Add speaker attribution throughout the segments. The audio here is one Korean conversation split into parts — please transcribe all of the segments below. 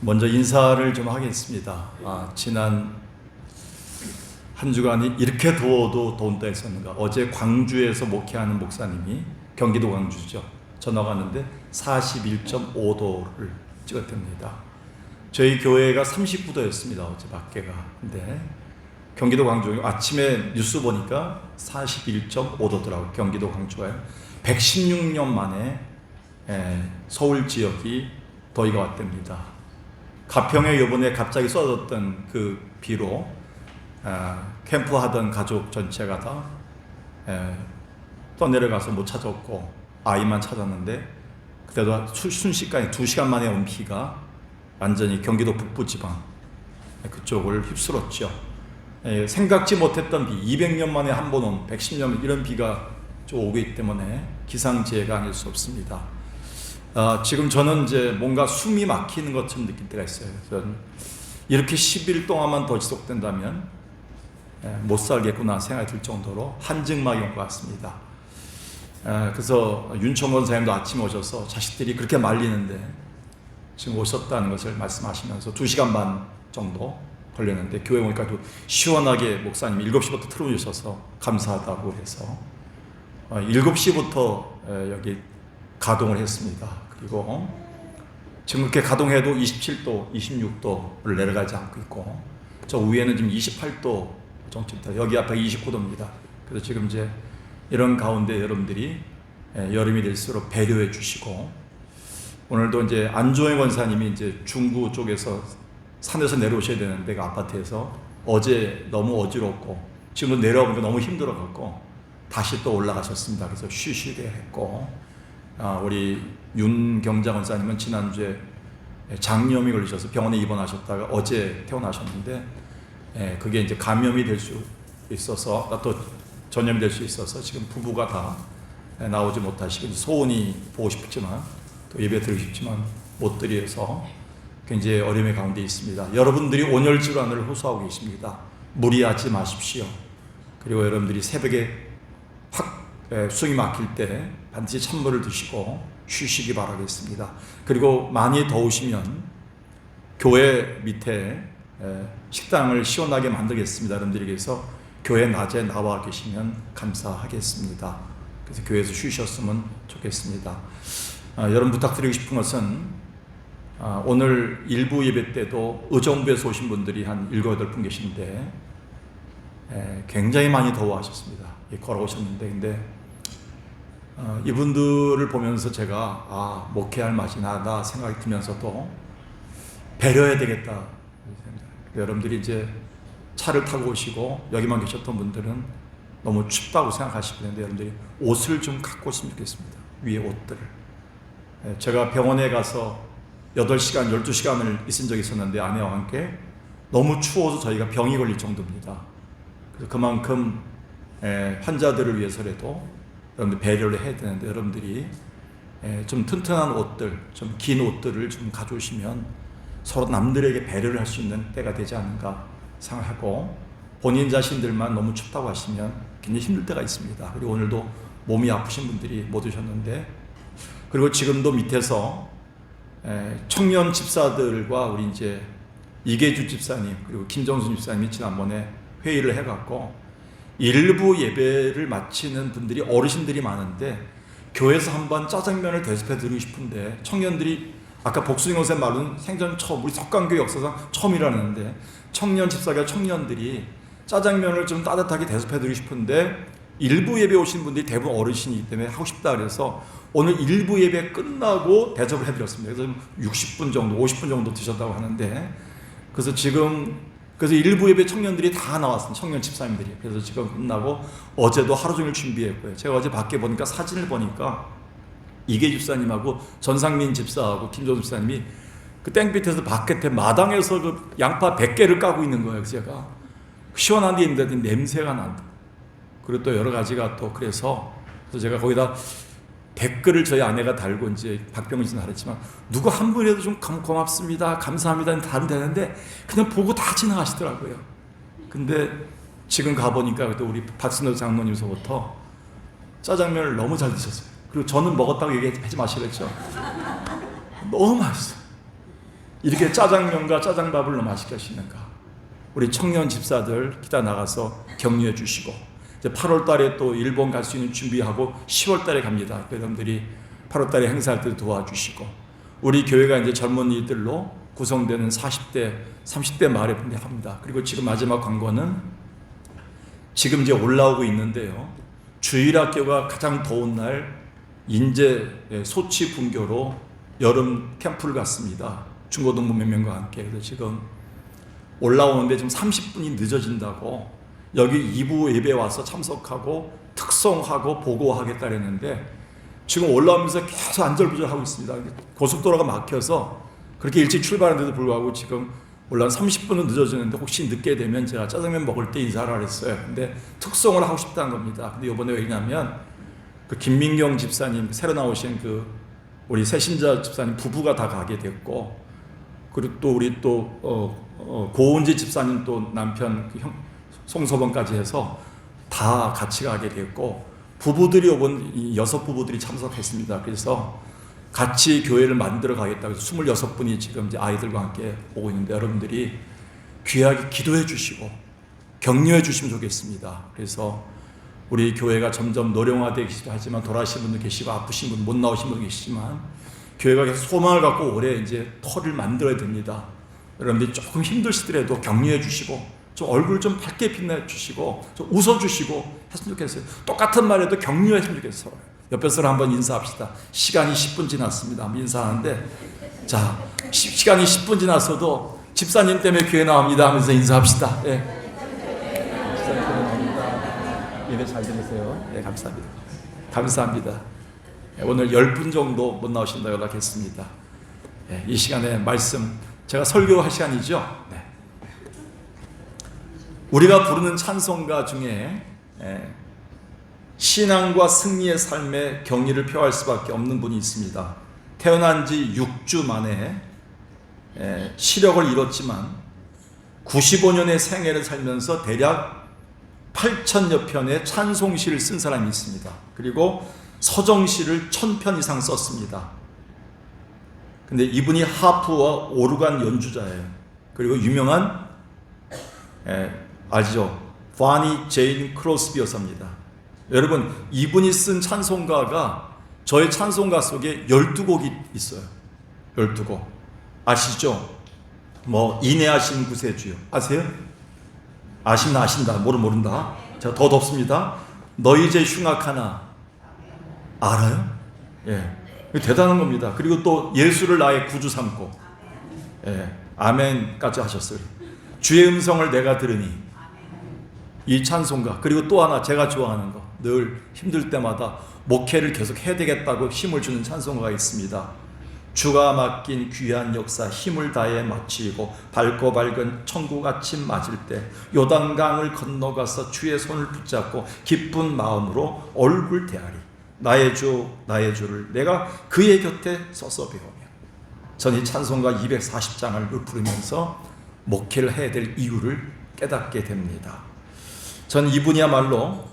Speaker 1: 먼저 인사를 좀 하겠습니다. 지난 한 주간이 이렇게 더워도 더운 때가 있었는가. 어제 광주에서 목회하는 목사님이, 경기도 광주죠, 전화가 왔는데 41.5도를 찍었답니다. 저희 교회가 39도였습니다. 어제 밖에가. 근데 경기도 광주 아침에 뉴스 보니까 41.5도더라고요. 경기도 광주가요. 116년 만에 서울 지역이 더위가 왔답니다. 가평에 요번에 갑자기 쏟아졌던 그 비로 캠프하던 가족 전체가 다 떠내려가서 못 찾았고 아이만 찾았는데, 그때도 순식간에 2시간 만에 온 비가 완전히 경기도 북부지방 그쪽을 휩쓸었죠. 생각지 못했던 비, 200년 만에 한 번 온 110년 이런 비가 좀 오기 때문에 기상재해가 아닐 수 없습니다. 지금 저는 이제 뭔가 숨이 막히는 것처럼 느낄 때가 있어요. 저는 이렇게 10일 동안만 더 지속된다면 못 살겠구나 생각이 들 정도로 한증막이 온 것 같습니다. 그래서 윤총 권사님도 아침에 오셔서 자식들이 그렇게 말리는데 지금 오셨다는 것을 말씀하시면서 2시간 반 정도 걸렸는데, 교회 오니까 또 시원하게 목사님이 7시부터 틀어주셔서 감사하다고 해서 7시부터 여기 가동을 했습니다. 그리고 지금 그렇게 가동해도 27도, 26도를 내려가지 않고 있고, 저 위에는 지금 28도 정도입니다. 여기 앞에 29도입니다. 그래서 지금 이제 이런 가운데 여러분들이 여름이 될수록 배려해 주시고, 오늘도 이제 안조영 권사님이 이제 중구 쪽에서 산에서 내려오셔야 되는데 그 아파트에서 어제 너무 어지럽고 지금도 내려오니까 너무 힘들어갖고 다시 또 올라가셨습니다. 그래서 쉬시게 했고, 우리 윤경자 권사님은 지난주에 장염이 걸리셔서 병원에 입원하셨다가 어제 퇴원하셨는데, 그게 이제 감염이 될 수 있어서 또 전염이 될 수 있어서 지금 부부가 다 나오지 못하시고 소원이 보고 싶지만 또 예배 드리고 싶지만 못 드려서 굉장히 어려움의 가운데 있습니다. 여러분들이 온열 질환을 호소하고 계십니다. 무리하지 마십시오. 그리고 여러분들이 새벽에 확 숨이 막힐 때 반드시 찬물을 드시고 쉬시기 바라겠습니다. 그리고 많이 더우시면 교회 밑에 식당을 시원하게 만들겠습니다. 여러분들에게서 교회 낮에 나와 계시면 감사하겠습니다. 그래서 교회에서 쉬셨으면 좋겠습니다. 여러분 부탁드리고 싶은 것은 오늘 일부 예배 때도 의정부에서 오신 분들이 한 7, 8분 계신데 굉장히 많이 더워하셨습니다. 걸어오셨는데, 근데 이분들을 보면서 제가 목회할 맛이 나다 생각이 들면서도 배려해야 되겠다. 여러분들이 이제 차를 타고 오시고 여기만 계셨던 분들은 너무 춥다고 생각하시고 있는데, 여러분들이 옷을 좀 갖고 오시면 좋겠습니다. 위에 옷들을. 제가 병원에 가서 8시간, 12시간을 있은 적이 있었는데 아내와 함께 너무 추워서 저희가 병이 걸릴 정도입니다. 그래서 그만큼 환자들을 위해서라도 여러분들 배려를 해야 되는데, 여러분들이 좀 튼튼한 옷들, 좀 긴 옷들을 좀 가져오시면 서로 남들에게 배려를 할 수 있는 때가 되지 않은가 생각하고, 본인 자신들만 너무 춥다고 하시면 굉장히 힘들 때가 있습니다. 그리고 오늘도 몸이 아프신 분들이 못 오셨는데, 그리고 지금도 밑에서 청년 집사들과 우리 이제 이계주 집사님 그리고 김정수 집사님이 지난번에 회의를 해갖고 일부 예배를 마치는 분들이 어르신들이 많은데 교회에서 한번 짜장면을 대접해 드리고 싶은데, 청년들이 아까 복수님 선생 말로는 생전 처음, 우리 석강교회 역사상 처음이라는데 청년 집사가 청년들이 짜장면을 좀 따뜻하게 대접해 드리고 싶은데 일부 예배 오신 분들이 대부분 어르신이기 때문에 하고 싶다 그래서 오늘 일부 예배 끝나고 대접을 해드렸습니다. 그래서 60분 정도, 50분 정도 드셨다고 하는데, 그래서 일부 예배 청년들이 다 나왔습니다. 청년 집사님들이. 그래서 지금 끝나고 어제도 하루 종일 준비했고요. 제가 어제 밖에 보니까 사진을 보니까 이계 집사님하고 전상민 집사하고 김조 집사님이 그 땡빛에서 바깥에 마당에서 그 양파 100개를 까고 있는 거예요. 그래서 제가 시원한 데 있는데 냄새가 난다. 그리고 또 여러 가지가 또 그래서 제가 거기다 댓글을 저희 아내가 달고 이제 박병훈 씨는 하랬지만 누구 한 분이라도 좀 고맙습니다, 감사합니다 다면 되는데 그냥 보고 다 지나가시더라고요. 근데 지금 가보니까 또 우리 박순호 장로님서부터 짜장면을 너무 잘 드셨어요. 그리고 저는 먹었다고 얘기하지 마시랬죠. 너무 맛있어요. 이렇게 짜장면과 짜장밥을 너무 맛있게 하시는가? 우리 청년 집사들 기다 나가서 격려해 주시고, 이제 8월 달에 또 일본 갈 수 있는 준비하고 10월 달에 갑니다. 여러분들이 8월 달에 행사할 때 도와주시고, 우리 교회가 이제 젊은이들로 구성되는 40대, 30대 말에 합니다. 그리고 지금 마지막 광고는 지금 이제 올라오고 있는데요. 주일학교가 가장 더운 날 인제 소치 분교로 여름 캠프를 갔습니다. 중고등부 몇 명과 함께. 그래서 지금 올라오는데 지금 30분이 늦어진다고 여기 2부 예배 와서 참석하고 특송하고 보고하겠다 그랬는데 지금 올라오면서 계속 안절부절하고 있습니다. 고속도로가 막혀서 그렇게 일찍 출발하는데도 불구하고 지금 올라온 30분은 늦어지는데 혹시 늦게 되면 제가 짜장면 먹을 때 인사를 했어요. 근데 특송을 하고 싶다는 겁니다. 근데 이번에 왜냐면 그 김민경 집사님, 새로 나오신 그 우리 새신자 집사님 부부가 다 가게 됐고, 그리고 또 우리 또 고은지 집사님 또 남편 그 형 송서범까지 해서 다 같이 가게 됐고, 부부들이 이번 6부부들이 참석했습니다. 그래서 같이 교회를 만들어 가겠다고 해서 26분이 지금 이제 아이들과 함께 오고 있는데, 여러분들이 귀하게 기도해 주시고 격려해 주시면 좋겠습니다. 그래서 우리 교회가 점점 노령화되기도 하지만 돌아가신 분도 계시고 아프신 분 못 나오신 분도 계시지만 교회가 계속 소망을 갖고 올해 이제 터를 만들어야 됩니다. 여러분들이 조금 힘드시더라도 격려해 주시고 좀 얼굴 좀 밝게 빛내 주시고 좀 웃어 주시고 했으면 좋겠어요. 똑같은 말에도 격려했으면 좋겠어요. 옆에 사람 한번 인사합시다. 시간이 10분 지났습니다. 한번 인사하는데, 자, 시간이 10분 지났어도 집사님 때문에 교회 나옵니다 하면서 인사합시다. 예. 집사님 때문에 나옵니다. 예배 잘 들으세요. 네, 감사합니다. 감사합니다. 오늘 10분 정도 못 나오신다 연락했습니다. 네, 이 시간에 말씀, 제가 설교할 시간이죠. 네. 우리가 부르는 찬송가 중에 신앙과 승리의 삶의 경의를 표할 수밖에 없는 분이 있습니다. 태어난 지 6주 만에 시력을 잃었지만 95년의 생애를 살면서 대략 8,000여 편의 찬송시를 쓴 사람이 있습니다. 그리고 서정시를 1,000편 이상 썼습니다. 근데 이분이 하프와 오르간 연주자예요. 그리고 유명한 아시죠? 파니 제인 크로스비 여사입니다. 여러분, 이분이 쓴 찬송가가 저의 찬송가 속에 12곡이 있어요. 12곡. 아시죠? 뭐 인내하신 구세주요. 아세요? 아신다 아신다 모른다. 제가 더 덥습니다. 너희 제 흉악하나 알아요? 예, 대단한 겁니다. 그리고 또 예수를 나의 구주 삼고, 예, 아멘까지 하셨어요. 주의 음성을 내가 들으니, 이 찬송가. 그리고 또 하나 제가 좋아하는 거, 늘 힘들 때마다 목회를 계속 해야 되겠다고 힘을 주는 찬송가가 있습니다. 주가 맡긴 귀한 역사 힘을 다해 마치고 밝고 밝은 천국 아침 맞을 때 요단강을 건너가서 주의 손을 붙잡고 기쁜 마음으로 얼굴 대하리. 나의 주 나의 주를 내가 그의 곁에 서서 배우며. 전 이 찬송가 240장을 부르면서 목회를 해야 될 이유를 깨닫게 됩니다. 전 이분이야말로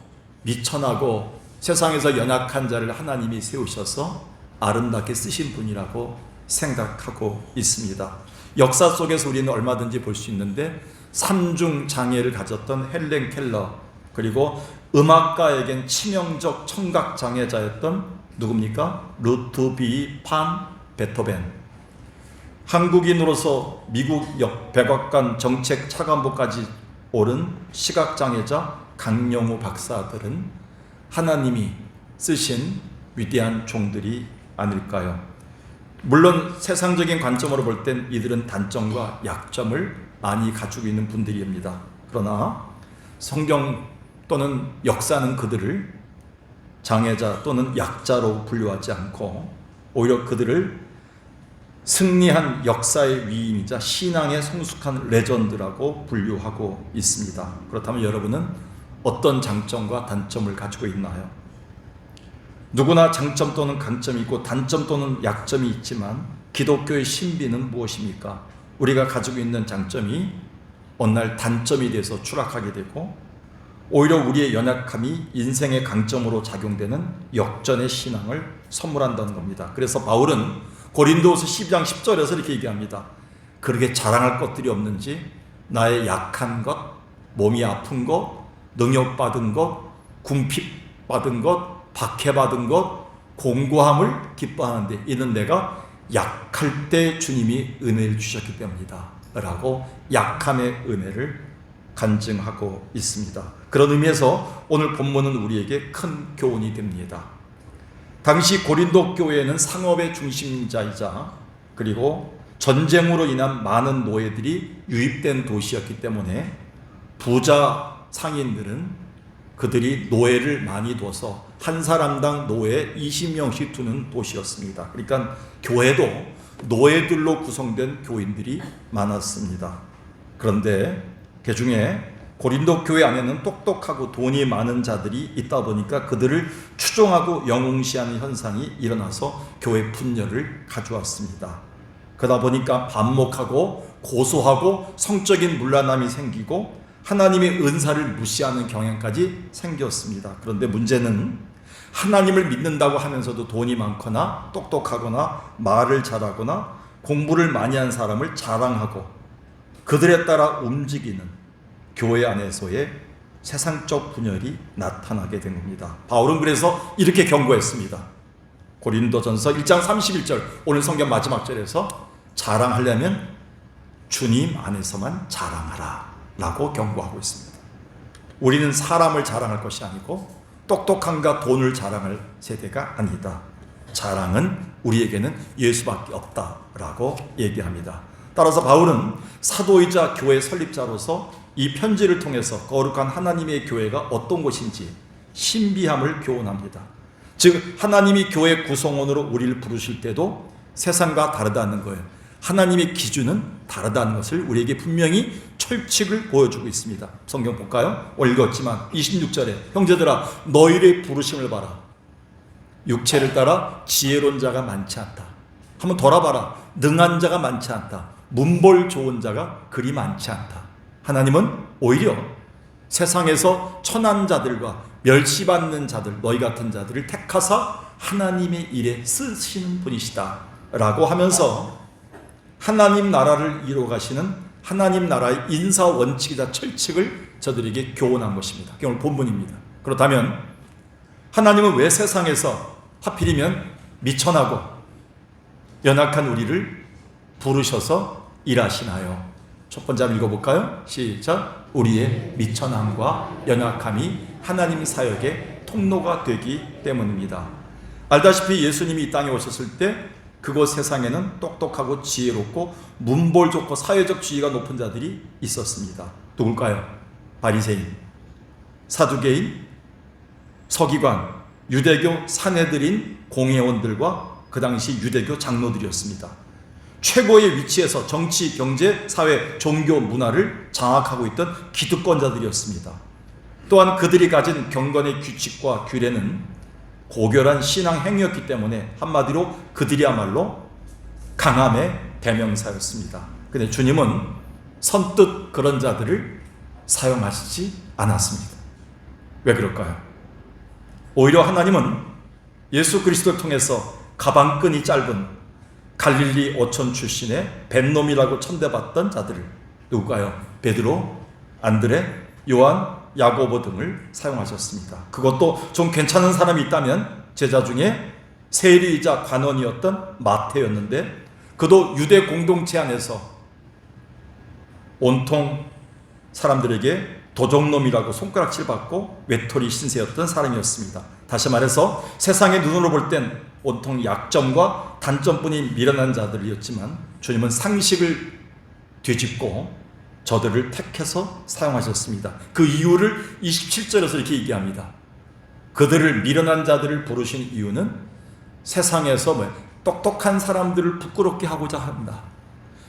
Speaker 1: 미천하고 세상에서 연약한 자를 하나님이 세우셔서 아름답게 쓰신 분이라고 생각하고 있습니다. 역사 속에서 우리는 얼마든지 볼 수 있는데, 삼중 장애를 가졌던 헬렌 켈러, 그리고 음악가에겐 치명적 청각 장애자였던 누굽니까? 루드비히 판 베토벤, 한국인으로서 미국 백악관 정책 차관보까지 오른 시각장애자 강영우 박사들은 하나님이 쓰신 위대한 종들이 아닐까요? 물론 세상적인 관점으로 볼 땐 이들은 단점과 약점을 많이 가지고 있는 분들입니다. 그러나 성경 또는 역사는 그들을 장애자 또는 약자로 분류하지 않고 오히려 그들을 승리한 역사의 위인이자 신앙의 성숙한 레전드라고 분류하고 있습니다. 그렇다면 여러분은 어떤 장점과 단점을 가지고 있나요? 누구나 장점 또는 강점이 있고 단점 또는 약점이 있지만 기독교의 신비는 무엇입니까? 우리가 가지고 있는 장점이 어느 날 단점이 돼서 추락하게 되고, 오히려 우리의 연약함이 인생의 강점으로 작용되는 역전의 신앙을 선물한다는 겁니다. 그래서 바울은 고린도후서 12장 10절에서 이렇게 얘기합니다. 그렇게 자랑할 것들이 없는지 나의 약한 것, 몸이 아픈 것, 능욕받은 것, 궁핍받은 것, 박해받은 것, 공고함을 기뻐하는데 이는 내가 약할 때 주님이 은혜를 주셨기 때문이다 라고 약함의 은혜를 간증하고 있습니다. 그런 의미에서 오늘 본문은 우리에게 큰 교훈이 됩니다. 당시 고린도 교회는 상업의 중심자이자 그리고 전쟁으로 인한 많은 노예들이 유입된 도시였기 때문에 부자 상인들은 그들이 노예를 많이 둬서 한 사람당 노예 20명씩 두는 도시였습니다. 그러니까 교회도 노예들로 구성된 교인들이 많았습니다. 그런데 그 중에 고린도 교회 안에는 똑똑하고 돈이 많은 자들이 있다 보니까 그들을 추종하고 영웅시하는 현상이 일어나서 교회 분열을 가져왔습니다. 그러다 보니까 반목하고 고소하고 성적인 문란함이 생기고 하나님의 은사를 무시하는 경향까지 생겼습니다. 그런데 문제는 하나님을 믿는다고 하면서도 돈이 많거나 똑똑하거나 말을 잘하거나 공부를 많이 한 사람을 자랑하고 그들에 따라 움직이는 교회 안에서의 세상적 분열이 나타나게 된 겁니다. 바울은 그래서 이렇게 경고했습니다. 고린도전서 1장 31절 오늘 성경 마지막 절에서 자랑하려면 주님 안에서만 자랑하라 라고 경고하고 있습니다. 우리는 사람을 자랑할 것이 아니고 똑똑함과 돈을 자랑할 세대가 아니다. 자랑은 우리에게는 예수밖에 없다라고 얘기합니다. 따라서 바울은 사도이자 교회 설립자로서 이 편지를 통해서 거룩한 하나님의 교회가 어떤 곳인지 신비함을 교훈합니다. 즉 하나님이 교회 구성원으로 우리를 부르실 때도 세상과 다르다는 거예요. 하나님의 기준은 다르다는 것을 우리에게 분명히 철칙을 보여주고 있습니다. 성경 볼까요? 읽었지만 26절에 형제들아 너희의 부르심을 봐라. 육체를 따라 지혜로운 자가 많지 않다. 한번 돌아봐라. 능한 자가 많지 않다. 문벌 좋은 자가 그리 많지 않다. 하나님은 오히려 세상에서 천한 자들과 멸시받는 자들, 너희 같은 자들을 택하사 하나님의 일에 쓰시는 분이시다 라고 하면서 하나님 나라를 이루어 가시는 하나님 나라의 인사 원칙이다 철칙을 저들에게 교훈한 것입니다. 그게 오늘 본문입니다. 그렇다면 하나님은 왜 세상에서 하필이면 미천하고 연약한 우리를 부르셔서 일하시나요? 첫 번째 한번 읽어볼까요? 시작. 우리의 미천함과 연약함이 하나님 사역의 통로가 되기 때문입니다. 알다시피 예수님이 이 땅에 오셨을 때 그곳 세상에는 똑똑하고 지혜롭고 문벌 좋고 사회적 지위가 높은 자들이 있었습니다. 누굴까요? 바리새인, 사두개인, 서기관, 유대교 사내들인 공회원들과 그 당시 유대교 장로들이었습니다. 최고의 위치에서 정치, 경제, 사회, 종교, 문화를 장악하고 있던 기득권자들이었습니다. 또한 그들이 가진 경건의 규칙과 규례는 고결한 신앙 행위였기 때문에 한마디로 그들이야말로 강함의 대명사였습니다. 그런데 주님은 선뜻 그런 자들을 사용하시지 않았습니다. 왜 그럴까요? 오히려 하나님은 예수 그리스도를 통해서 가방끈이 짧은 갈릴리 어촌 출신의 벤놈이라고 천대받던 자들을 누굴까요? 베드로, 안드레, 요한, 야고보 등을 사용하셨습니다. 그것도 좀 괜찮은 사람이 있다면 제자 중에 세리이자 관원이었던 마태였는데 그도 유대 공동체 안에서 온통 사람들에게 도적놈이라고 손가락질 받고 외톨이 신세였던 사람이었습니다. 다시 말해서 세상의 눈으로 볼 땐 온통 약점과 단점뿐인 미련한 자들이었지만 주님은 상식을 뒤집고 저들을 택해서 사용하셨습니다. 그 이유를 27절에서 이렇게 얘기합니다. 그들을 미련한 자들을 부르신 이유는 세상에서 똑똑한 사람들을 부끄럽게 하고자 한다.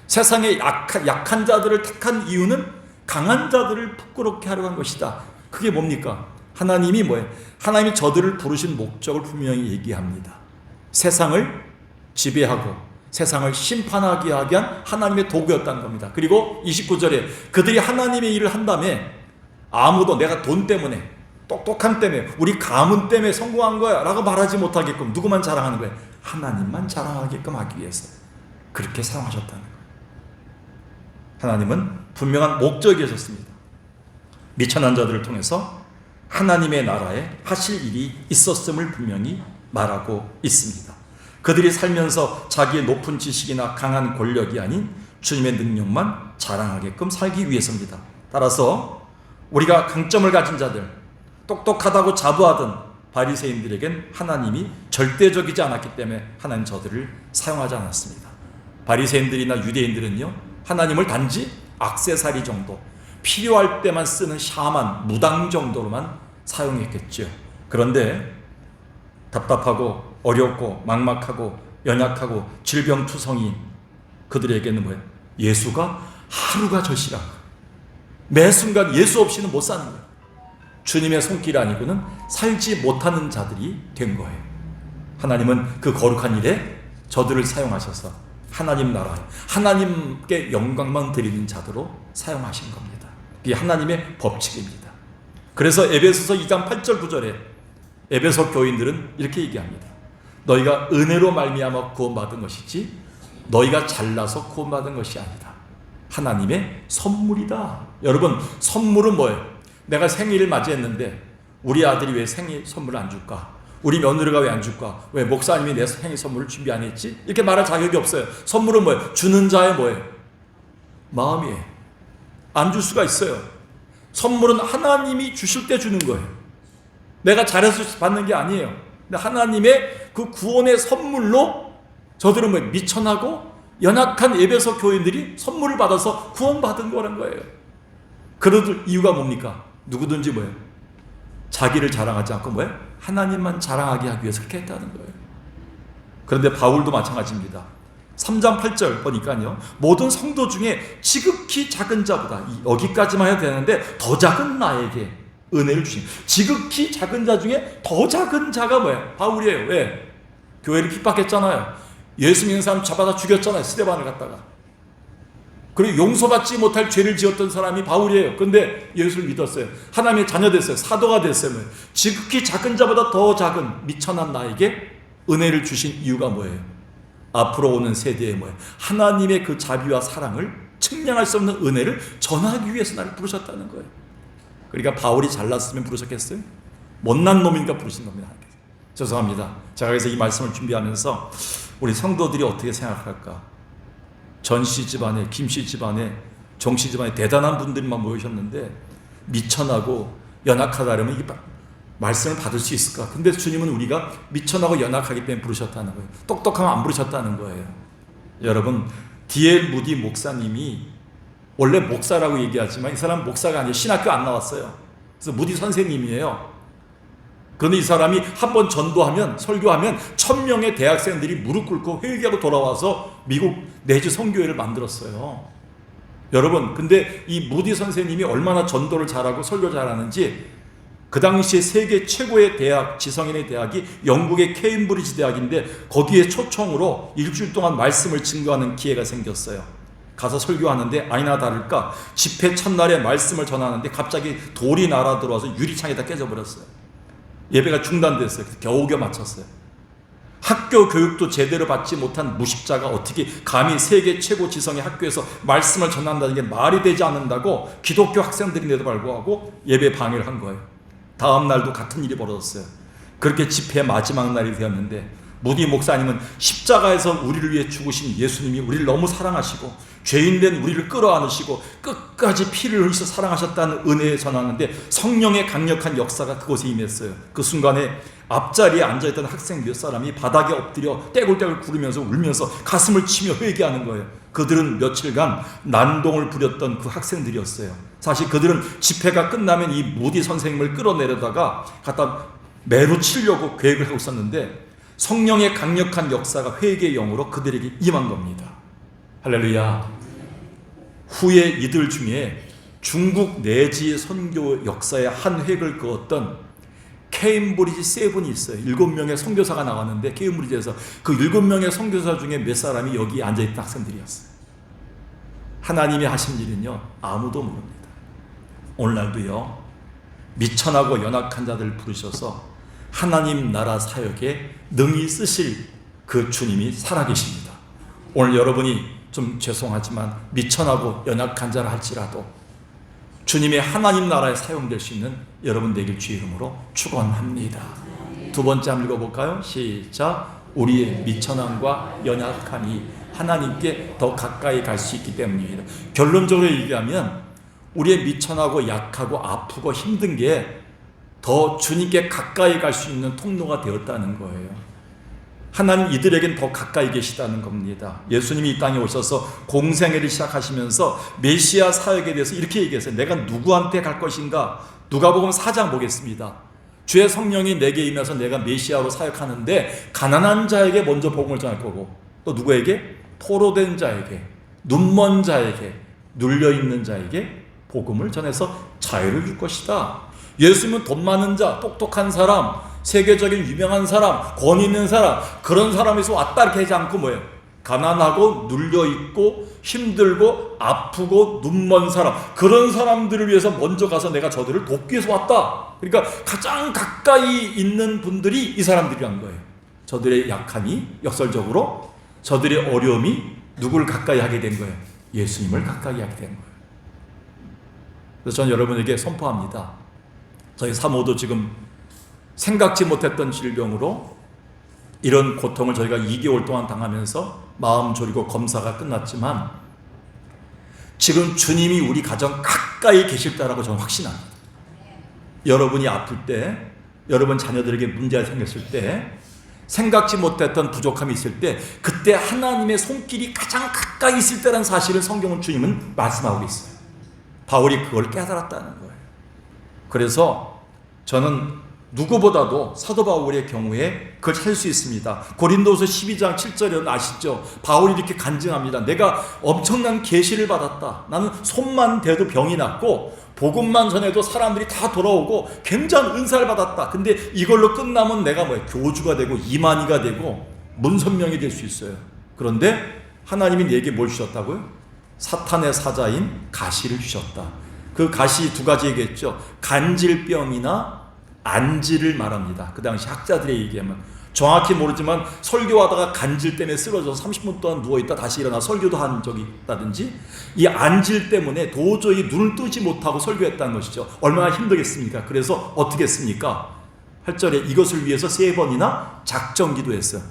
Speaker 1: 세상에 약한 자들을 택한 이유는 강한 자들을 부끄럽게 하려고 한 것이다. 그게 뭡니까? 하나님이 뭐예요? 하나님이 저들을 부르신 목적을 분명히 얘기합니다. 세상을 지배하고 세상을 심판하게 하게 한 하나님의 도구였다는 겁니다. 그리고 29절에 그들이 하나님의 일을 한 다음에 아무도 내가 돈 때문에 똑똑함 때문에 우리 가문 때문에 성공한 거야 라고 말하지 못하게끔 누구만 자랑하는 거예요? 하나님만 자랑하게끔 하기 위해서 그렇게 사용하셨다는 거예요. 하나님은 분명한 목적이 계셨습니다. 미천한 자들을 통해서 하나님의 나라에 하실 일이 있었음을 분명히 말하고 있습니다. 그들이 살면서 자기의 높은 지식이나 강한 권력이 아닌 주님의 능력만 자랑하게끔 살기 위해서입니다. 따라서 우리가 강점을 가진 자들, 똑똑하다고 자부하던 바리새인들에겐 하나님이 절대적이지 않았기 때문에 하나님 저들을 사용하지 않았습니다. 바리새인들이나 유대인들은요, 하나님을 단지 액세서리 정도, 필요할 때만 쓰는 샤만, 무당 정도로만 사용했겠죠. 그런데 답답하고 어렵고 막막하고 연약하고 질병투성이인 그들에게는 뭐예요? 예수가 하루가 절실한 거예요. 매 순간 예수 없이는 못 사는 거예요. 주님의 손길 아니고는 살지 못하는 자들이 된 거예요. 하나님은 그 거룩한 일에 저들을 사용하셔서 하나님 나라에 하나님께 영광만 드리는 자들로 사용하신 겁니다. 이게 하나님의 법칙입니다. 그래서 에베소서 2장 8절 9절에 에베소 교인들은 이렇게 얘기합니다. 너희가 은혜로 말미암아 구원받은 것이지 너희가 잘나서 구원받은 것이 아니다. 하나님의 선물이다. 여러분, 선물은 뭐예요? 내가 생일을 맞이했는데 우리 아들이 왜 생일 선물을 안 줄까? 우리 며느리가 왜 안 줄까? 왜 목사님이 내 생일 선물을 준비 안 했지? 이렇게 말할 자격이 없어요. 선물은 뭐예요? 주는 자의 뭐예요? 마음이에요. 안 줄 수가 있어요. 선물은 하나님이 주실 때 주는 거예요. 내가 잘해서 받는 게 아니에요. 근데 하나님의 그 구원의 선물로 저들은 뭐예요? 미천하고 연약한 에베소 교인들이 선물을 받아서 구원받은 거란 거예요. 그럴 이유가 뭡니까? 누구든지 뭐예요? 자기를 자랑하지 않고 뭐예요? 하나님만 자랑하게 하기 위해서 그렇게 했다는 거예요. 그런데 바울도 마찬가지입니다. 3장 8절 보니까요, 모든 성도 중에 지극히 작은 자보다, 여기까지만 해도 되는데 더 작은 나에게 은혜를 주신, 지극히 작은 자 중에 더 작은 자가 뭐예요? 바울이에요. 왜? 교회를 핍박했잖아요. 예수 믿는 사람 잡아다 죽였잖아요. 스데반을 갖다가. 그리고 용서받지 못할 죄를 지었던 사람이 바울이에요. 그런데 예수를 믿었어요. 하나님의 자녀 됐어요. 사도가 됐어요. 지극히 작은 자보다 더 작은 미천한 나에게 은혜를 주신 이유가 뭐예요? 앞으로 오는 세대에 뭐예요? 하나님의 그 자비와 사랑을 측량할 수 없는 은혜를 전하기 위해서 나를 부르셨다는 거예요. 그러니까 바울이 잘났으면 부르셨겠어요? 못난 놈이니까 부르신 겁니다. 죄송합니다. 제가 그래서 이 말씀을 준비하면서 우리 성도들이 어떻게 생각할까? 전씨 집안에, 김씨 집안에, 정씨 집안에 대단한 분들만 모이셨는데 미천하고 연약하다면 이게 말씀을 받을 수 있을까? 근데 주님은 우리가 미천하고 연약하기 때문에 부르셨다는 거예요. 똑똑하면 안 부르셨다는 거예요. 여러분, D.L. 무디 목사님이 원래 목사라고 얘기하지만 이 사람은 목사가 아니에요. 신학교 안 나왔어요. 그래서 무디 선생님이에요. 그런데 이 사람이 한번 전도하면, 설교하면 1000명의 대학생들이 무릎 꿇고 회개하고 돌아와서 미국 내주 선교회를 만들었어요. 여러분, 근데 이 무디 선생님이 얼마나 전도를 잘하고 설교 잘하는지, 그 당시에 세계 최고의 대학, 지성인의 대학이 영국의 케임브리지 대학인데 거기에 초청으로 일주일 동안 말씀을 증거하는 기회가 생겼어요. 가서 설교하는데 아니나 다를까 집회 첫날에 말씀을 전하는데 갑자기 돌이 날아들어와서 유리창이 다 깨져버렸어요. 예배가 중단됐어요. 겨우겨우 마쳤어요. 학교 교육도 제대로 받지 못한 무식자가 어떻게 감히 세계 최고 지성의 학교에서 말씀을 전한다는 게 말이 되지 않는다고 기독교 학생들인데도 불구하고 예배 방해를 한 거예요. 다음 날도 같은 일이 벌어졌어요. 그렇게 집회의 마지막 날이 되었는데 무디 목사님은 십자가에서 우리를 위해 죽으신 예수님이 우리를 너무 사랑하시고 죄인된 우리를 끌어안으시고 끝까지 피를 흘려 사랑하셨다는 은혜에 전하는데 성령의 강력한 역사가 그곳에 임했어요. 그 순간에 앞자리에 앉아있던 학생 몇 사람이 바닥에 엎드려 떼굴떼굴 구르면서 울면서 가슴을 치며 회개하는 거예요. 그들은 며칠간 난동을 부렸던 그 학생들이었어요. 사실 그들은 집회가 끝나면 이 무디 선생님을 끌어내려다가 갖다 매로 치려고 계획을 하고 있었는데 성령의 강력한 역사가 회개의 영으로 그들에게 임한 겁니다. 할렐루야. 후에 이들 중에 중국 내지 선교 역사의 한 획을 그었던 케임브리지 세븐이 있어요. 7명의 선교사가 나왔는데 케임브리지에서 그 7명의 선교사 중에 몇 사람이 여기 앉아있던 학생들이었어요. 하나님이 하신 일은요, 아무도 모릅니다. 오늘날도요, 미천하고 연약한 자들을 부르셔서 하나님 나라 사역에 능히 쓰실 그 주님이 살아계십니다. 오늘 여러분이 좀 죄송하지만 미천하고 연약한 자라 할지라도 주님의 하나님 나라에 사용될 수 있는 여러분 되길 주의 이름으로 축원합니다. 두 번째 한번 읽어볼까요? 시작. 우리의 미천함과 연약함이 하나님께 더 가까이 갈 수 있기 때문입니다. 결론적으로 얘기하면 우리의 미천하고 약하고 아프고 힘든 게 더 주님께 가까이 갈 수 있는 통로가 되었다는 거예요. 하나님 이들에겐 더 가까이 계시다는 겁니다. 예수님이 이 땅에 오셔서 공생애를 시작하시면서 메시아 사역에 대해서 이렇게 얘기했어요. 내가 누구한테 갈 것인가? 누가복음 4장 보겠습니다. 주의 성령이 내게 임해서 내가 메시아로 사역하는데 가난한 자에게 먼저 복음을 전할 거고 또 누구에게? 포로된 자에게, 눈먼 자에게, 눌려있는 자에게 복음을 전해서 자유를 줄 것이다. 예수님은 돈 많은 자, 똑똑한 사람, 세계적인 유명한 사람, 권위 있는 사람, 그런 사람에서 왔다 이렇게 하지 않고 뭐예요? 가난하고 눌려있고 힘들고 아프고 눈먼 사람, 그런 사람들을 위해서 먼저 가서 내가 저들을 돕기 위해서 왔다. 그러니까 가장 가까이 있는 분들이 이 저들이란 거예요. 저들의 약함이 역설적으로 저들의 어려움이 누구를 가까이 하게 된 거예요? 예수님을 가까이 하게 된 거예요. 그래서 저는 여러분에게 선포합니다. 저희 사모도 지금 생각지 못했던 질병으로 이런 고통을 저희가 2개월 동안 당하면서 마음 졸이고 검사가 끝났지만 지금 주님이 우리 가정 가까이 계실 거라고 저는 확신합니다. 여러분이 아플 때, 여러분 자녀들에게 문제가 생겼을 때, 생각지 못했던 부족함이 있을 때, 그때 하나님의 손길이 가장 가까이 있을 때라는 사실을 성경은 주님은 말씀하고 있어요. 바울이 그걸 깨달았다는 거예요. 그래서 저는 누구보다도 사도 바울의 경우에 그걸 찾을 수 있습니다. 고린도서 12장 7절에 아시죠? 바울이 이렇게 간증합니다. 내가 엄청난 계시를 받았다. 나는 손만 대도 병이 낫고 복음만 전해도 사람들이 다 돌아오고 굉장한 은사를 받았다. 근데 이걸로 끝나면 내가 뭐예요? 교주가 되고 이만희가 되고 문선명이 될 수 있어요. 그런데 하나님이 내게 뭘 주셨다고요? 사탄의 사자인 가시를 주셨다. 그 가시 두 가지 얘기했죠. 간질병이나 안질을 말합니다. 그 당시 학자들의 얘기하면 정확히 모르지만 설교하다가 간질 때문에 쓰러져서 30분 동안 누워있다 다시 일어나 설교도 한 적이 있다든지 이 안질 때문에 도저히 눈을 뜨지 못하고 설교했다는 것이죠. 얼마나 힘들겠습니까? 그래서 어떻게 했습니까? 8절에 이것을 위해서 3번이나 작정 기도했어요.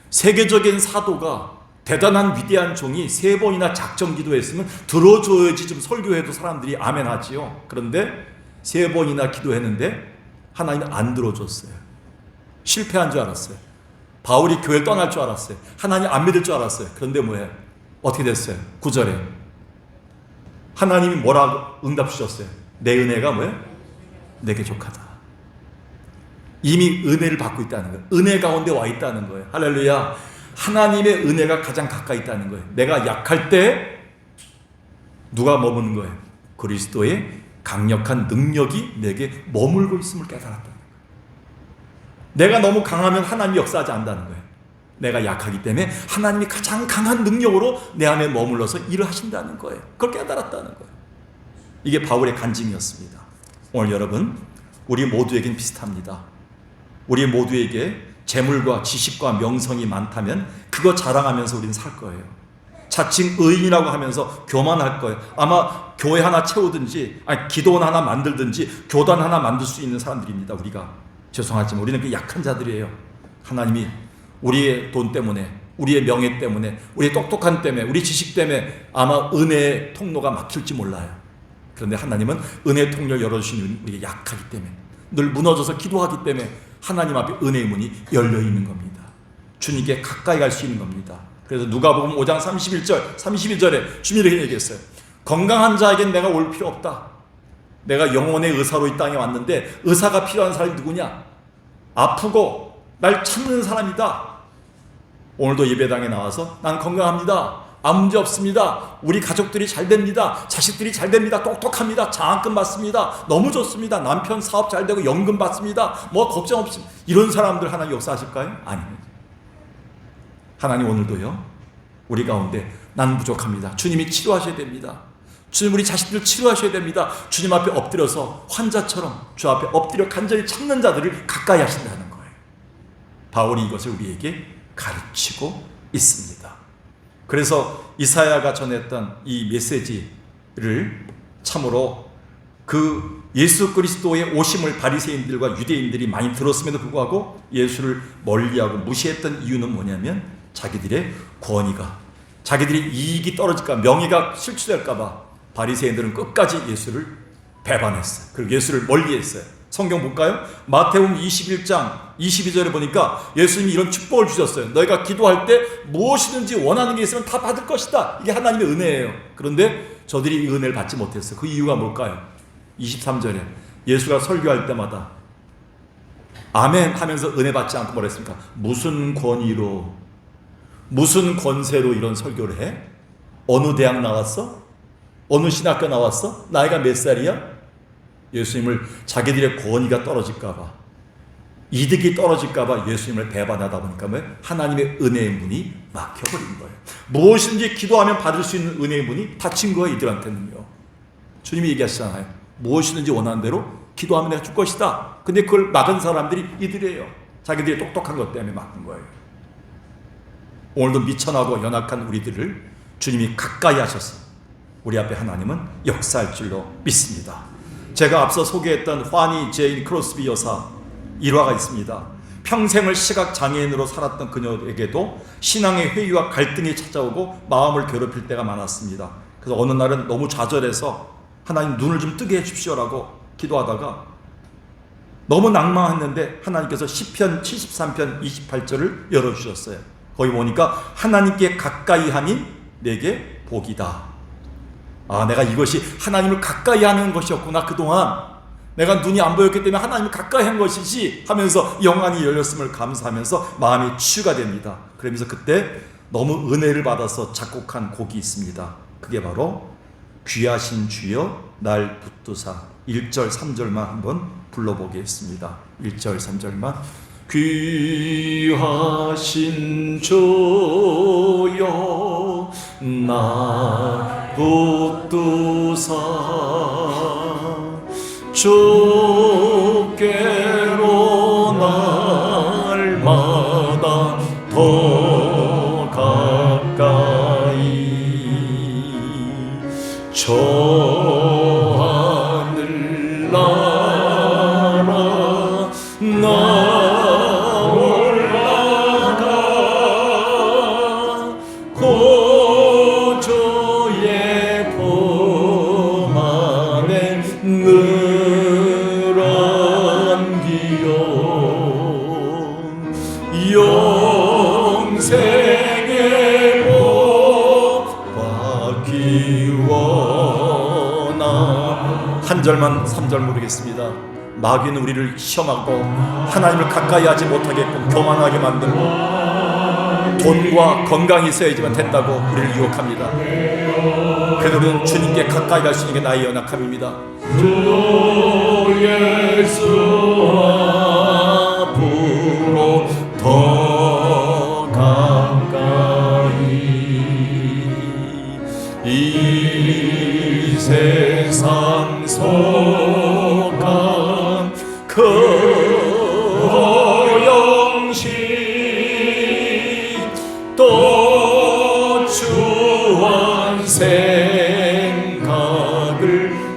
Speaker 1: 세계적인 사도가 대단한 위대한 종이 3번이나 작정 기도했으면 들어줘야지 좀 설교해도 사람들이 아멘 하지요. 그런데 3번이나 기도했는데 하나님은 안 들어줬어요. 실패한 줄 알았어요. 바울이 교회를 떠날 줄 알았어요. 하나님 안 믿을 줄 알았어요. 그런데 뭐예요? 어떻게 됐어요? 9절에 하나님이 뭐라고 응답 주셨어요? 내 은혜가 뭐예요? 내게 족하다. 이미 은혜를 받고 있다는 거예요. 은혜 가운데 와 있다는 거예요. 할렐루야. 하나님의 은혜가 가장 가까이 있다는 거예요. 내가 약할 때 누가 머무는 거예요? 그리스도의 강력한 능력이 내게 머물고 있음을 깨달았다는 거예요. 내가 너무 강하면 하나님이 역사하지 않는다는 거예요. 내가 약하기 때문에 하나님이 가장 강한 능력으로 내 안에 머물러서 일을 하신다는 거예요. 그걸 깨달았다는 거예요. 이게 바울의 간증이었습니다. 오늘 여러분, 우리 모두에겐 비슷합니다. 우리 모두에게 재물과 지식과 명성이 많다면 그거 자랑하면서 우리는 살 거예요. 자칭 의인이라고 하면서 교만할 거예요. 아마 교회 하나 채우든지 기도원 하나 만들든지 교단 하나 만들 수 있는 사람들입니다. 우리가 죄송하지만 우리는 그 약한 자들이에요. 하나님이 우리의 돈 때문에, 우리의 명예 때문에, 우리의 똑똑한 때문에, 우리 지식 때문에 아마 은혜의 통로가 막힐지 몰라요. 그런데 하나님은 은혜의 통로를 열어주시는 우리가 약하기 때문에, 늘 무너져서 기도하기 때문에 하나님 앞에 은혜의 문이 열려있는 겁니다. 주님께 가까이 갈 수 있는 겁니다. 그래서 누가복음 5장 32절에 주님이 이렇게 얘기했어요. 건강한 자에겐 내가 올 필요 없다. 내가 영혼의 의사로 이 땅에 왔는데 의사가 필요한 사람이 누구냐? 아프고 날 찾는 사람이다. 오늘도 예배당에 나와서 난 건강합니다. 아무 문제 없습니다. 우리 가족들이 잘 됩니다. 자식들이 잘 됩니다. 똑똑합니다. 장학금 받습니다. 너무 좋습니다. 남편 사업 잘 되고 연금 받습니다. 뭐 걱정 없습니다. 이런 사람들 하나님 역사하실까요? 아닙니다. 하나님 오늘도요, 우리 가운데 난 부족합니다. 주님이 치료하셔야 됩니다. 주님 우리 자식들 치료하셔야 됩니다. 주님 앞에 엎드려서 환자처럼 주 앞에 엎드려 간절히 찾는 자들을 가까이 하신다는 거예요. 바울이 이것을 우리에게 가르치고 있습니다. 그래서 이사야가 전했던 이 메시지를 참으로 그 예수 그리스도의 오심을 바리새인들과 유대인들이 많이 들었음에도 불구하고 예수를 멀리하고 무시했던 이유는 뭐냐면 자기들의 권위가, 자기들의 이익이 떨어질까, 명예가 실추될까 봐 바리새인들은 끝까지 예수를 배반했어요. 그리고 예수를 멀리했어요. 성경 볼까요? 마태복음 21장 22절에 보니까 예수님이 이런 축복을 주셨어요. 너희가 기도할 때 무엇이든지 원하는 게 있으면 다 받을 것이다. 이게 하나님의 은혜예요. 그런데 저들이 이 은혜를 받지 못했어요. 그 이유가 뭘까요? 23절에 예수가 설교할 때마다 아멘 하면서 은혜 받지 않고 뭐라 했습니까? 무슨 권위로, 무슨 권세로 이런 설교를 해? 어느 대학 나왔어? 어느 신학교 나왔어? 나이가 몇 살이야? 예수님을 자기들의 권위가 떨어질까봐, 이득이 떨어질까봐 예수님을 배반하다 보니까 하나님의 은혜의 문이 막혀버린 거예요. 무엇인지 기도하면 받을 수 있는 은혜의 문이 닫힌 거예요. 이들한테는요. 주님이 얘기하시잖아요. 무엇이든지 원하는 대로 기도하면 내가 줄 것이다. 근데 그걸 막은 사람들이 이들이에요. 자기들이 똑똑한 것 때문에 막은 거예요. 오늘도 미천하고 연약한 우리들을 주님이 가까이 하셔서 우리 앞에 하나님은 역사할 줄로 믿습니다. 제가 앞서 소개했던 화니 제인 크로스비 여사 일화가 있습니다. 평생을 시각장애인으로 살았던 그녀에게도 신앙의 회의와 갈등이 찾아오고 마음을 괴롭힐 때가 많았습니다. 그래서 어느 날은 너무 좌절해서 하나님 눈을 좀 뜨게 해주십시오라고 기도하다가 너무 낭망했는데 하나님께서 시편 73편 28절을 열어주셨어요. 거기 보니까 하나님께 가까이 함이 내게 복이다. 아, 내가 이것이 하나님을 가까이 하는 것이었구나. 그동안 내가 눈이 안 보였기 때문에 하나님을 가까이 한 것이지 하면서 영안이 열렸음을 감사하면서 마음이 치유가 됩니다. 그러면서 그때 너무 은혜를 받아서 작곡한 곡이 있습니다. 그게 바로 귀하신 주여 날 붙드사. 1절 3절만 한번 불러보겠습니다. 1절 3절만. 귀하신 주여 날 붙드사 주께로 날마다 더 가까이 저 하늘 나라 나 올라가 고조의 품 안에 늘 안기요 영생의 복 받기 원하. 한 절만 3절 모르겠습니다. 마귀는 우리를 시험하고 하나님을 가까이 하지 못하게끔 교만하게 만들고 돈과 건강이 있어야지만 된다고 우리를 유혹합니다. 그래도 우리는 주님께 가까이 갈 수 있는 게 나의 연약함입니다. 주 예수 앞으로 더 가까이 이 세상 속한 그 허영심 또 주한 생각을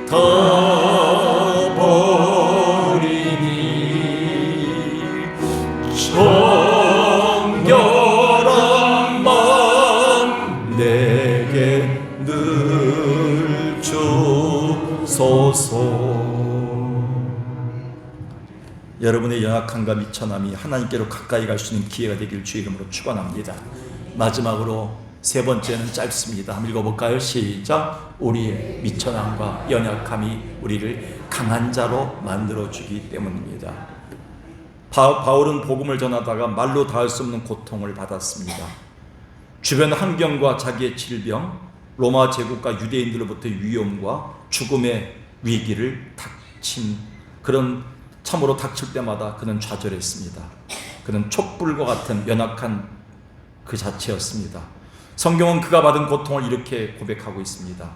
Speaker 1: 다 버리니 정결한 마음 내게 늘 주소서. 여러분의 연약함과 미천함이 하나님께로 가까이 갈 수 있는 기회가 되길 주의 이름으로 축원합니다. 마지막으로 세 번째는 짧습니다. 한번 읽어볼까요? 시작. 우리의 미천함과 연약함이 우리를 강한 자로 만들어주기 때문입니다. 바울은 복음을 전하다가 말로 닿을 수 없는 고통을 받았습니다. 주변 환경과 자기의 질병, 로마 제국과 유대인들로부터의 위험과 죽음의 위기를 닥친 그런 참으로 닥칠 때마다 그는 좌절했습니다. 그는 촛불과 같은 연약한 그 자체였습니다. 성경은 그가 받은 고통을 이렇게 고백하고 있습니다.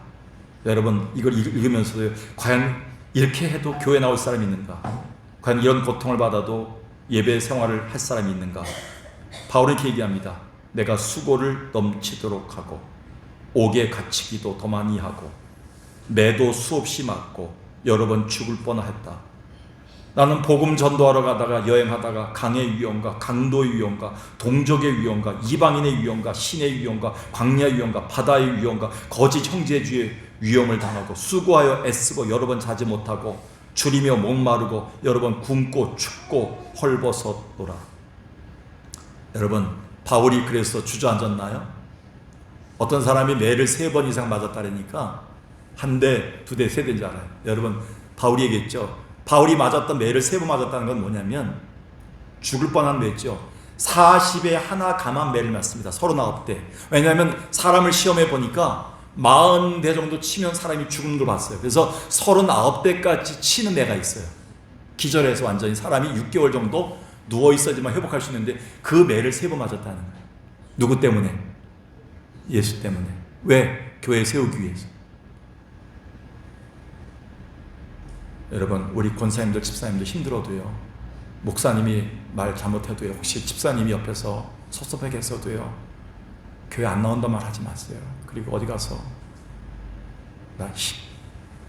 Speaker 1: 여러분 이걸 읽으면서도 과연 이렇게 해도 교회 나올 사람이 있는가? 과연 이런 고통을 받아도 예배 생활을 할 사람이 있는가? 바울은 이렇게 얘기합니다. 내가 수고를 넘치도록 하고 옥에 갇히기도 더 많이 하고 매도 수없이 맞고 여러 번 죽을 뻔했다. 나는 복음 전도하러 가다가 여행하다가 강의 위험과 강도의 위험과 동족의 위험과 이방인의 위험과 신의 위험과 광야의 위험과 바다의 위험과 거짓 형제주의 위험을 당하고 수고하여 애쓰고 여러 번 자지 못하고 줄이며 목마르고 여러 번 굶고 춥고 헐벗었노라. 여러분, 바울이 그래서 주저앉았나요? 어떤 사람이 매를 3번 이상 맞았다니까 한 대, 2대, 3대인 줄 알아요. 여러분, 바울이 얘기했죠. 바울이 맞았던 매를 3번 맞았다는 건 뭐냐면 죽을 뻔한 매죠. 40에 하나 감한 매를 맞습니다. 39대. 왜냐하면 사람을 시험해 보니까 40대 정도 치면 사람이 죽는 걸 봤어요. 그래서 39대까지 치는 애가 있어요. 기절해서 완전히 사람이 6개월 정도 누워있어야지만 회복할 수 있는데 그 매를 3번 맞았다는 거예요. 누구 때문에? 예수 때문에. 왜? 교회 세우기 위해서. 여러분, 우리 권사님들, 집사님들 힘들어도요, 목사님이 말 잘못해도요, 혹시 집사님이 옆에서 섭섭하게 했어도요, 교회 안 나온단 말 하지 마세요. 그리고 어디 가서 나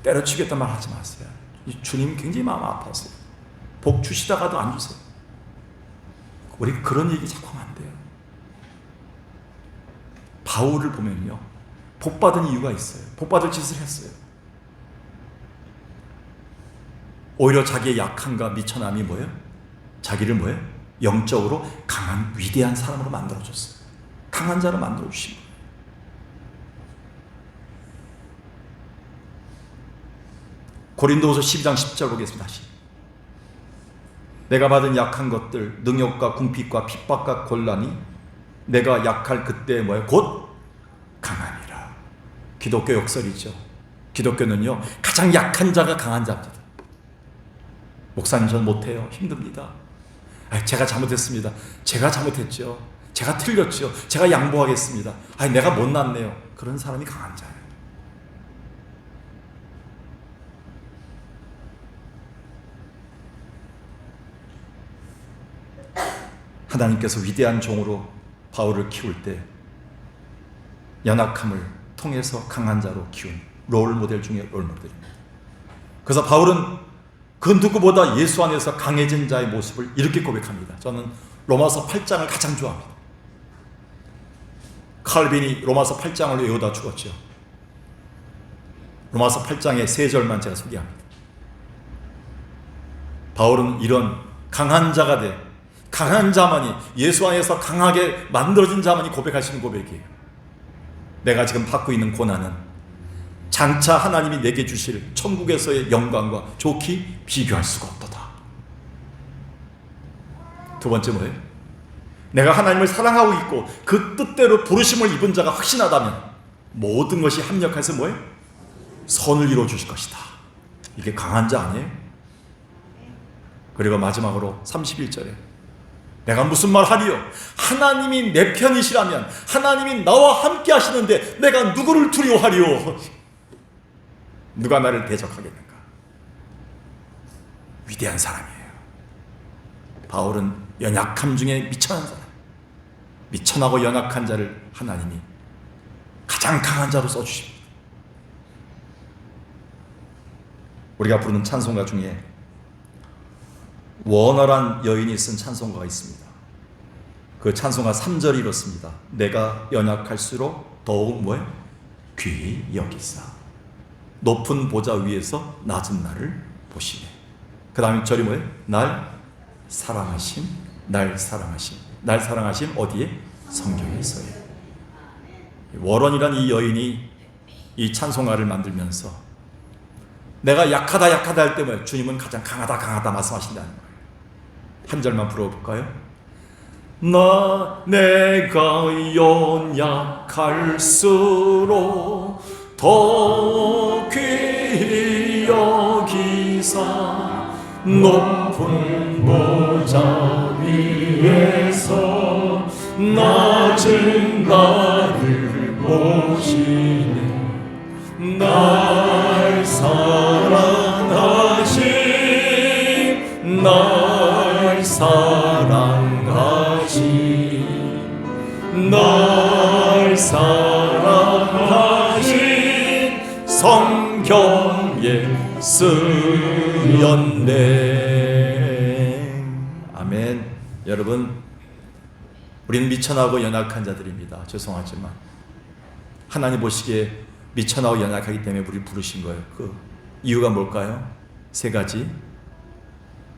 Speaker 1: 때려치겠단 말 하지 마세요. 주님 굉장히 마음 아파하세요. 복 주시다가도 안 주세요. 우리 그런 얘기 자꾸 하면 안 돼요. 바울을 보면요, 복 받은 이유가 있어요. 복 받을 짓을 했어요. 오히려 자기의 약함과 미천함이 뭐예요? 자기를 뭐예요? 영적으로 강한 위대한 사람으로 만들어줬어요. 강한 자로 만들어주신 거예요. 고린도후서 12장 10절 보겠습니다. 다시. 내가 받은 약한 것들, 능욕과 궁핍과 핍박과 곤란이 내가 약할 그때 뭐예요? 곧 강하니라. 기독교 역설이죠. 기독교는요, 가장 약한 자가 강한 자입니다. 목사님, 전 못해요. 힘듭니다. 제가 잘못했습니다. 제가 잘못했죠. 제가 틀렸죠. 제가 양보하겠습니다. 내가 못났네요. 그런 사람이 강한 자예요. 하나님께서 위대한 종으로 바울을 키울 때 연약함을 통해서 강한 자로 키운 롤모델 중에 롤모델입니다. 그래서 바울은 그 누구보다 예수 안에서 강해진 자의 모습을 이렇게 고백합니다. 저는 로마서 8장을 가장 좋아합니다. 칼빈이 로마서 8장을 외우다 죽었죠. 로마서 8장의 3절만 제가 소개합니다. 바울은 이런 강한 자가 돼, 강한 자만이, 예수 안에서 강하게 만들어진 자만이 고백하시는 고백이에요. 내가 지금 받고 있는 고난은 장차 하나님이 내게 주실 천국에서의 영광과 좋게 비교할 수가 없도다. 두 번째 뭐예요? 내가 하나님을 사랑하고 있고 그 뜻대로 부르심을 입은 자가 확신하다면 모든 것이 합력해서 뭐예요? 선을 이루어 주실 것이다. 이게 강한 자 아니에요? 그리고 마지막으로 31절에 내가 무슨 말 하리요? 하나님이 내 편이시라면, 하나님이 나와 함께 하시는데 내가 누구를 두려워하리요? 누가 나를 대적하겠는가? 위대한 사람이에요. 바울은 연약함 중에 미천한 사람, 미천하고 연약한 자를 하나님이 가장 강한 자로 써주십니다. 우리가 부르는 찬송가 중에 원어란 여인이 쓴 찬송가가 있습니다. 그 찬송가 3절이 이렇습니다. 내가 연약할수록 더욱 뭐예요? 귀히 여기사 높은 보좌 위에서 낮은 나를 보시네. 그 다음에 절이 뭐예요? 날 사랑하심, 날 사랑하심. 날 사랑하심 어디에? 성경에서요. 워런이란 이 여인이 이 찬송가를 만들면서 내가 약하다 약하다 할 때 뭐예요? 주님은 가장 강하다 강하다 말씀하신다는 거예요. 한 절만 불러볼까요? 내가 연약할수록 더 귀히 여기사 높은 보좌 위에서 낮은 나를 보시네. 날 사랑하신 날 사랑하신 성경에 쓰였네. 아멘. 여러분, 우리는 미천하고 연약한 자들입니다. 죄송하지만 하나님 보시기에 미천하고 연약하기 때문에 우리 부르신 거예요. 그 이유가 뭘까요? 세 가지.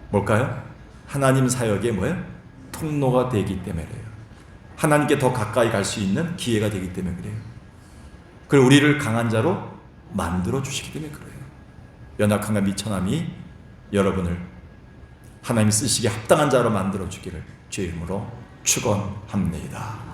Speaker 1: 뭘까요? 하나님 사역의 뭐예요? 통로가 되기 때문에요. 하나님께 더 가까이 갈 수 있는 기회가 되기 때문에 그래요. 그리고 우리를 강한 자로 만들어 주시기 때문에 그래요. 연약함과 미천함이 여러분을 하나님 쓰시기에 합당한 자로 만들어 주기를 주의 이름으로 축원합니다.